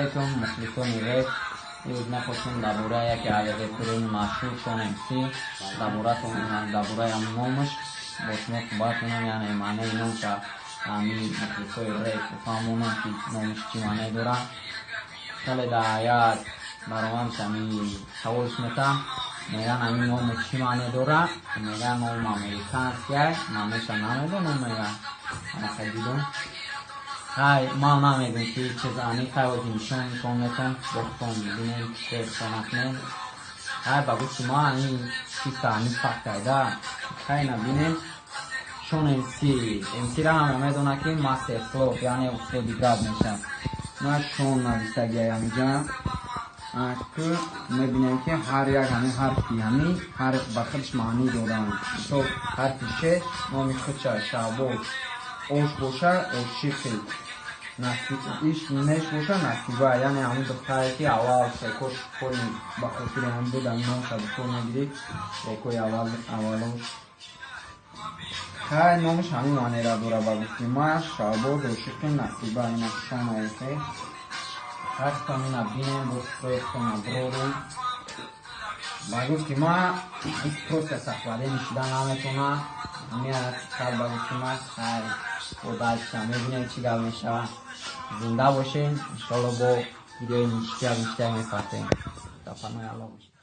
علیکم مخلصان ریت روز نخوشون درباره یکی از رپرهای مشهور شون امسی درباره هم نامش با شما صحبت کنم. یعنی معنی نام که همین مخلصای ریت بفهمونم که نامش چی معنی داره. خیلی در یک برنامه که همین سوالش میتم میگن همین نام چی معنی داره، میگن نام امریکن سیه معنیش نمیدونم. میگن اما خیلی دیدم ما نمیدونم که چیز آنی خیلی نشان میکنم بخون ببینیم که سنتمون بگو که ما این چیز آنی فکر کرده خیلی نبینیم شون امسی را هم میدونه که ماستر سلوف یعنی افتادی گرد میشن. ما شون نویسگی همینجا که میبینیم که هر یک همین حرفی همین هر بخشش معنی دارن. تو حرفی شه نامی خودشه شعبو اوش باشه اوشیقی ایش نیمش باشه نصیبه، یعنی همون دختره که اول سیکوش خوری بخاطر هم بود همین نام شده خور نگیرید سیکوی اولوش خیلی نامش همین معنی را دوره بگفتی ما شعبو اوشیقی نصیبه این شان ایخی هست همین نبینیم بسته نبرورو بگو که ما این پروسس اخواری نشیدن نمیتونه همین از کل بگو که ما خیلی بودایش که میبینیم چی گل میشه. زنده باشین انشالله با ویدیوی بیشتر میسازیم. تا پناه الله باشین.